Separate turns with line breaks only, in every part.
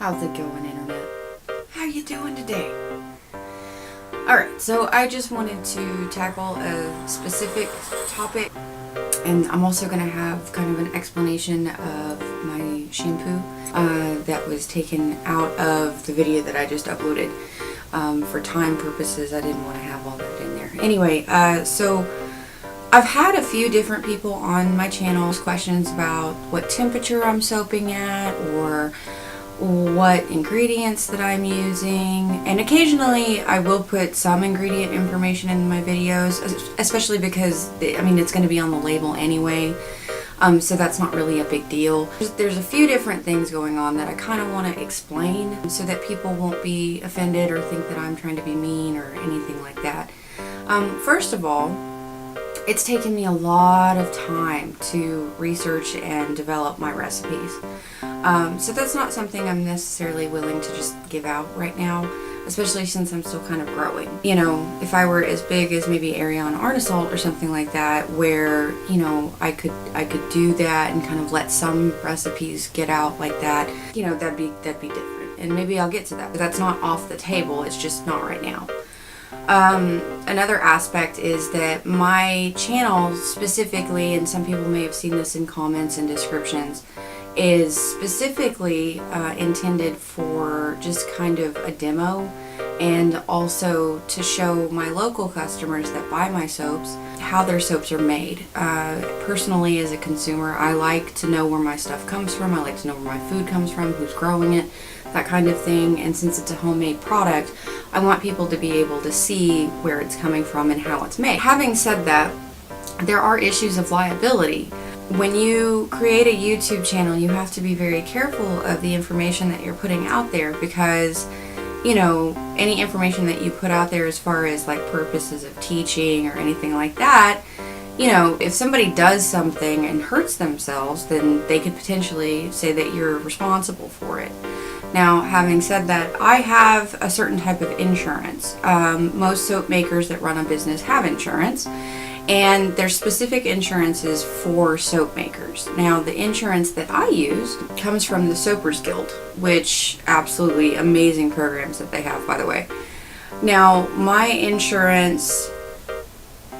How's it going, Internet? How you doing today? Alright, so I just wanted to tackle a specific topic, and I'm also going to have kind of an explanation of my shampoo that was taken out of the video that I just uploaded. For time purposes, I didn't want to have all that in there. Anyway, so I've had a few different people on my channel ask questions about what temperature I'm soaping at, or what ingredients that I'm using, and occasionally I will put some ingredient information in my videos, especially because it's going to be on the label anyway, so that's not really a big deal. There's a few different things going on that I kind of want to explain so that people won't be offended or think that I'm trying to be mean or anything like that. First of all, it's taken me a lot of time to research and develop my recipes. So that's not something I'm necessarily willing to just give out right now, especially since I'm still kind of growing. You know, if I were as big as maybe Ariana Arnisalt or something like that, where, you know, I could do that and kind of let some recipes get out like that, you know, that'd be different. And maybe I'll get to that, but that's not off the table. It's just not right now. Another aspect is that my channel specifically, and some people may have seen this in comments and descriptions, is specifically intended for just kind of a demo, and also to show my local customers that buy my soaps how their soaps are made. Personally, as a consumer, I like to know where my stuff comes from. I like to know where my food comes from, who's growing it, that kind of thing. And since it's a homemade product, I want people to be able to see where it's coming from and how it's made. Having said that, there are issues of liability. When you create a YouTube channel, you have to be very careful of the information that you're putting out there, because, you know, any information that you put out there as far as like purposes of teaching or anything like that, you know, if somebody does something and hurts themselves, then they could potentially say that you're responsible for it. Now, having said that, I have a certain type of insurance. Most soap makers that run a business have insurance, and there's specific insurances for soap makers. Now, the insurance that I use comes from the Soapers Guild, which absolutely amazing programs that they have, by the way. Now, my insurance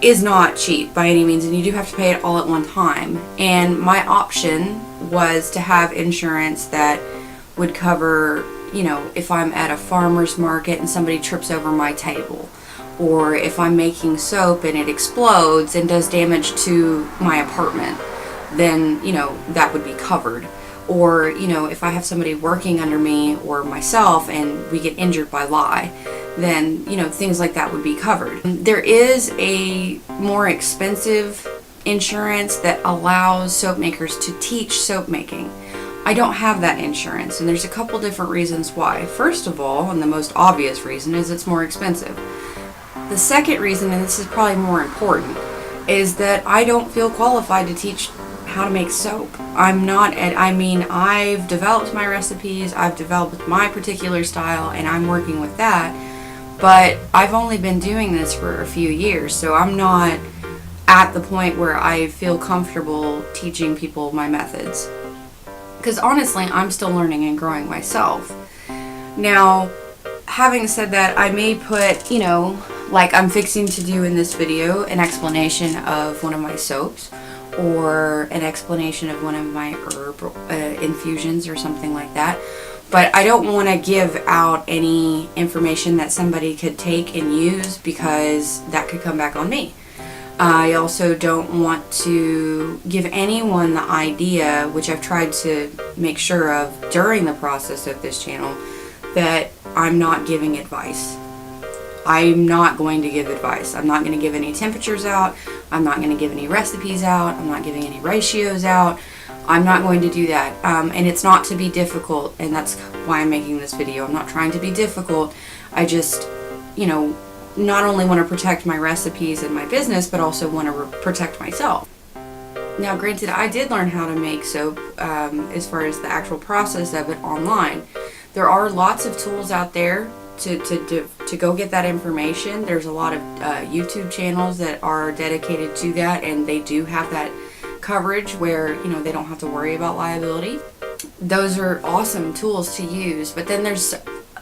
is not cheap by any means, and you do have to pay it all at one time. And my option was to have insurance that would cover, you know, if I'm at a farmer's market and somebody trips over my table, or if I'm making soap and it explodes and does damage to my apartment, then, you know, that would be covered. Or, you know, if I have somebody working under me or myself and we get injured by lye, then, you know, things like that would be covered. There is a more expensive insurance that allows soap makers to teach soap making. I don't have that insurance, and there's a couple different reasons why. First of all, and the most obvious reason, is it's more expensive. The second reason, and this is probably more important, is that I don't feel qualified to teach how to make soap. I've developed my recipes, I've developed my particular style, and I'm working with that, but I've only been doing this for a few years, so I'm not at the point where I feel comfortable teaching people my methods. Because honestly, I'm still learning and growing myself. Now, having said that, I may put, you know, like I'm fixing to do in this video, an explanation of one of my soaps, or an explanation of one of my herb infusions or something like that. But I don't want to give out any information that somebody could take and use, because that could come back on me. I also don't want to give anyone the idea, which I've tried to make sure of during the process of this channel, that I'm not giving advice. I'm not going to give advice. I'm not going to give any temperatures out. I'm not going to give any recipes out. I'm not giving any ratios out. I'm not going to do that. And it's not to be difficult, and that's why I'm making this video. I'm not trying to be difficult. I just, you know, not only want to protect my recipes and my business, but also want to protect myself. Now, granted, I did learn how to make soap as far as the actual process of it online. There are lots of tools out there to go get that information. There's a lot of YouTube channels that are dedicated to that, and they do have that coverage where, you know, they don't have to worry about liability. those are awesome tools to use. But then there's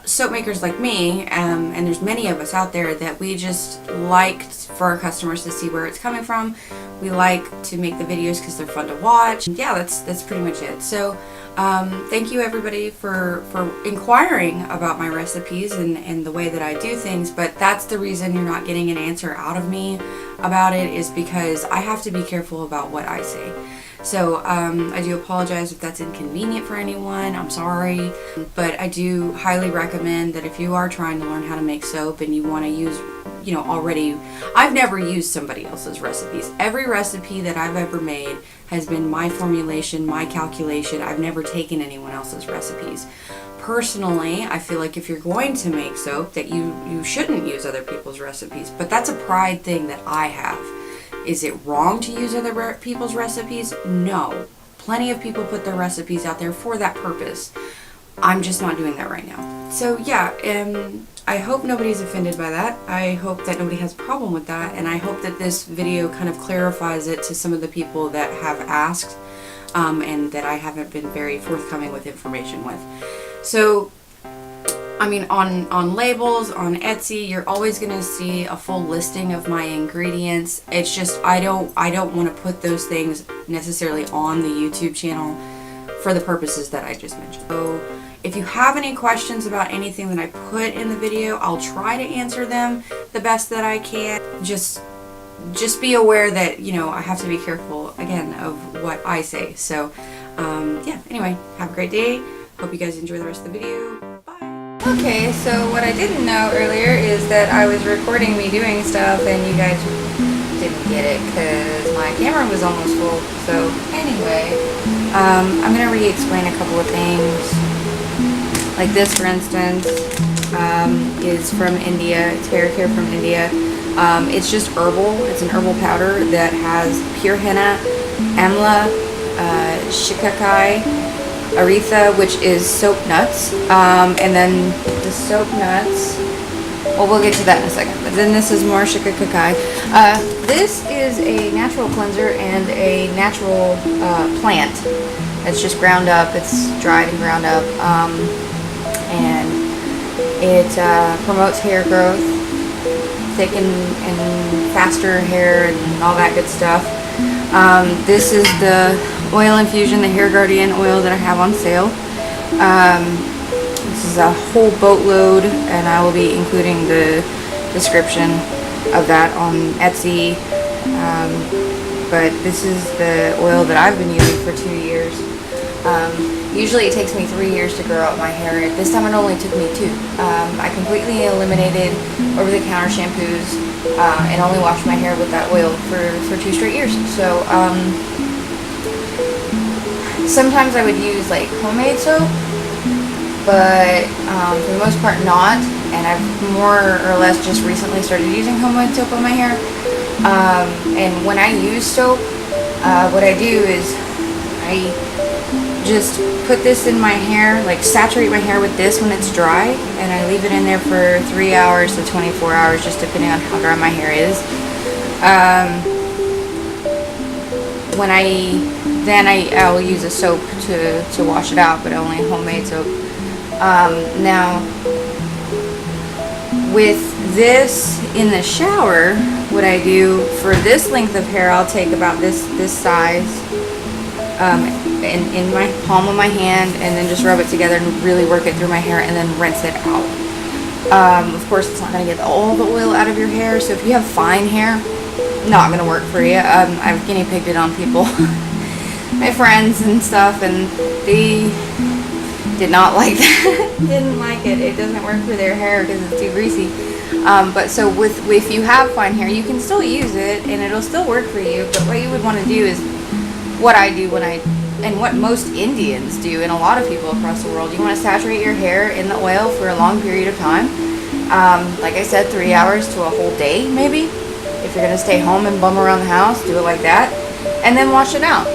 soap makers like me, and there's many of us out there that we just like for our customers to see where it's coming from. We like to make the videos because they're fun to watch. Yeah, that's pretty much it. So thank you everybody for inquiring about my recipes and the way that I do things. But that's the reason you're not getting an answer out of me about it, is because I have to be careful about what I say. So I do apologize if that's inconvenient for anyone. I'm sorry. But I do highly recommend that if you are trying to learn how to make soap and you want to use, already, I've never used somebody else's recipes. Every recipe that I've ever made has been my formulation, my calculation. I've never taken anyone else's recipes. Personally, I feel like if you're going to make soap, that you shouldn't use other people's recipes. But that's a pride thing that I have. Is it wrong to use other people's recipes? No. Plenty of people put their recipes out there for that purpose. I'm just not doing that right now. So yeah, I hope nobody's offended by that. I hope that nobody has a problem with that, and I hope that this video kind of clarifies it to some of the people that have asked, and that I haven't been very forthcoming with information with. So I mean, on labels, on Etsy, you're always going to see a full listing of my ingredients. It's just I don't want to put those things necessarily on the YouTube channel for the purposes that I just mentioned. So if you have any questions about anything that I put in the video, I'll try to answer them the best that I can. Just be aware that, I have to be careful, again, of what I say. So yeah, anyway, have a great day. Hope you guys enjoy the rest of the video. Okay, so what I didn't know earlier is that I was recording me doing stuff and you guys didn't get it because my camera was almost full. So anyway, I'm going to re-explain a couple of things. Like this, for instance, is from India. It's hair care from India. It's just herbal. It's an herbal powder that has pure henna, amla, shikakai, aretha, which is soap nuts, and then the soap nuts, well, we'll get to that in a second, but then this is more shikakai. This is a natural cleanser and a natural plant. It's just ground up, it's dried and ground up, and it promotes hair growth, thick and faster hair and all that good stuff. This is the oil infusion, the Hair Guardian oil that I have on sale. This is a whole boatload, and I will be including the description of that on Etsy. But this is the oil that I've been using for 2 years. Usually it takes me 3 years to grow out my hair. This time it only took me 2. I completely eliminated over-the-counter shampoos and only washed my hair with that oil for 2 straight years. So sometimes I would use like homemade soap, but for the most part not. And I've more or less just recently started using homemade soap on my hair. And when I use soap, what I do is I just put this in my hair, like saturate my hair with this when it's dry, and I leave it in there for 3 hours to 24 hours, just depending on how dry my hair is. I'll use a soap to wash it out, but only homemade soap. Now, with this in the shower, what I do for this length of hair, I'll take about this size in my palm of my hand, and then just rub it together and really work it through my hair, and then rinse it out. Of course, it's not going to get all the oil out of your hair, so if you have fine hair, not going to work for you. I've guinea pigged it on people, my friends and stuff, and they did not like that. Didn't like it. It doesn't work for their hair because it's too greasy. But so if you have fine hair, you can still use it and it'll still work for you. But what you would want to do is what I do and what most Indians do, and a lot of people across the world, you want to saturate your hair in the oil for a long period of time. Like I said, 3 hours to a whole day, maybe. If you're going to stay home and bum around the house, do it like that. And then wash it out.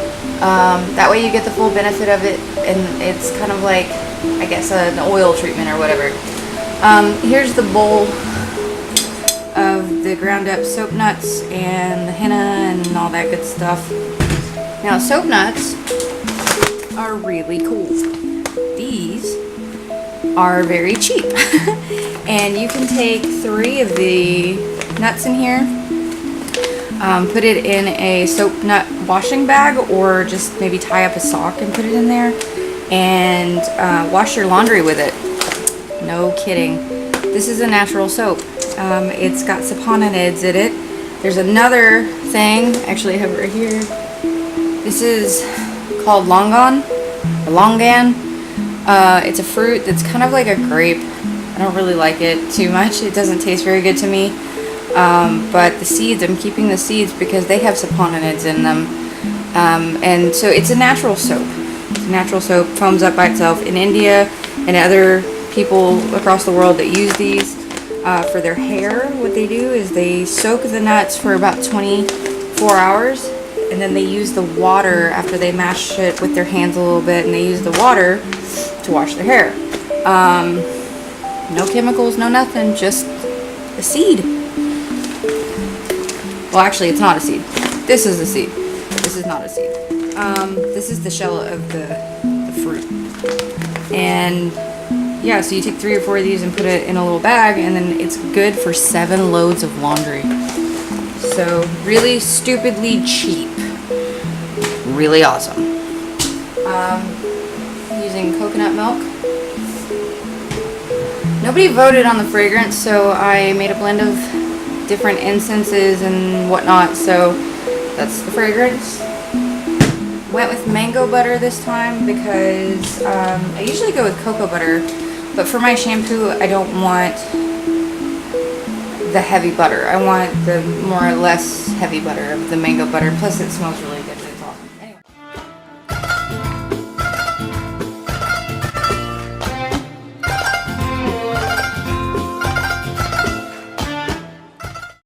That way you get the full benefit of it, and it's kind of like, I guess, an oil treatment or whatever. Here's the bowl of the ground up soap nuts and the henna and all that good stuff. Now, soap nuts are really cool. These are very cheap. And you can take 3 of the nuts in here, put it in a soap nut washing bag, or just maybe tie up a sock and put it in there, and wash your laundry with it. No kidding. This is a natural soap. It's got saponinids in it. There's another thing, actually I have it right here. This is called longan, or longan. It's a fruit that's kind of like a grape. I don't really like it too much. It doesn't taste very good to me. But the seeds, I'm keeping the seeds because they have saponinids in them. And so it's a natural soap. It's a natural soap, foams up by itself. In India and other people across the world that use these for their hair, what they do is they soak the nuts for about 24 hours, and then they use the water after they mash it with their hands a little bit, and they use the water to wash their hair. No chemicals, no nothing, just a seed. Well, actually, it's not a seed. This is a seed. This is not a seed. This is the shell of the fruit. And yeah, so you take 3 or 4 of these and put it in a little bag, and then it's good for 7 loads of laundry. So really stupidly cheap. Really awesome. Using coconut milk. Nobody voted on the fragrance, so I made a blend of different incenses and whatnot, so that's the fragrance. Went with mango butter this time because I usually go with cocoa butter, but for my shampoo I don't want the heavy butter. I want the more or less heavy butter of the mango butter, plus it smells really good.